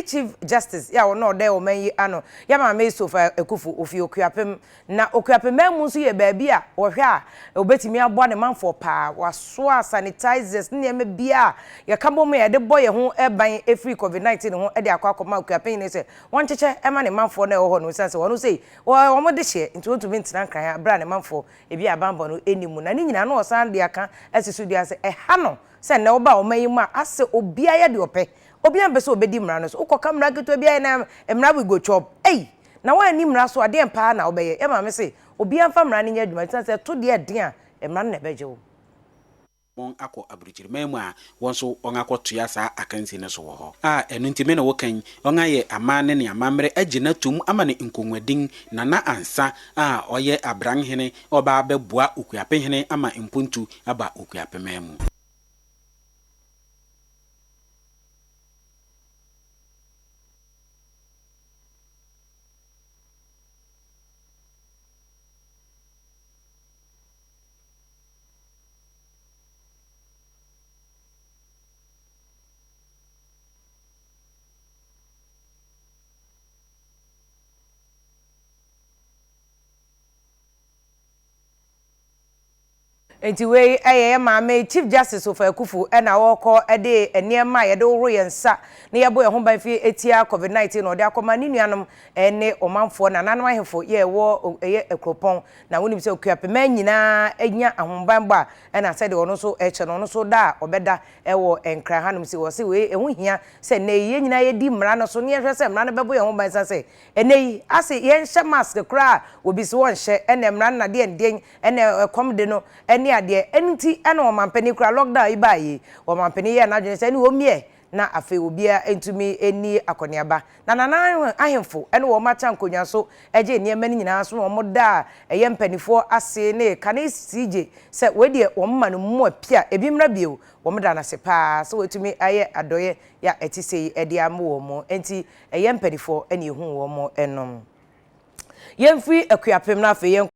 any chief justice ya no de o man yi ano ya ma me sofa ekufu ofi Akuapem na Akuapem mu so ye ba bi a wo hwe a obetimi abo ne manfo pa waso sanitizers ne me bia ya kabo me ye de boy ho eban efri covid-19 ho e de akwa Akuapem ne se won cheche e ma ne manfo na e ho no sense won say wo mo de hye nti won to ntina nkran abra ne manfo e bi abambo no enimu na ni nyina no osan de aka asisu de ase e ha no se na oba o mayi ma ase obia ye de ope obia be se obedi mra no so ukoka mra keto bia na mra we go chop na wa ni mra so ade empa na obeye e ma me se obia mfa mra ni nya adwuma se to de den a mra na beje wo won akọ aburichiri memu a won so on akotua sa akansi ne so ho enu ntime na wokan on aye amane ne amamre agina tum amane nkonwadin nana ansa oye abranhene oba abeboa Akuapem hene ama impuntu aba Akuapem memu enti we maame chief justice of Akufu na woko de enema ye de woro ye nsa na ye bo ye ho ban fi etia covid-19 no de akoma ni nuanom ne omanfo na nanom ahefo ye wo ye Akropong na woni bi se Akuapem nyina anya ahomban ba na se de ono so eche no ono so da obeda wo enkra hanom si wo se we ehu hia se na ye nyina ye di mra no so ne ye hwe se mra no bebo ye ho ban sa se enei ase ye nhye mask kra obi se won hye ene mra na de ndien ene kom de no ene ade enti ana o mampani kura lockdown ibaye o mampani ye na adwene se ni o mie na afi obia entumi eni akoniaba na nana ahemfo ene wo macha nkonwa so eje niema ni nyina so wo da eye mpanifo ase ne kana CJ se we de wo mma no mu apia ebi mra bio wo da na se pa so wetumi aye adoye ya etisei ede am wo mo enti eye mpanifo ene ehu wo mo enom yemfri Akuapem na afi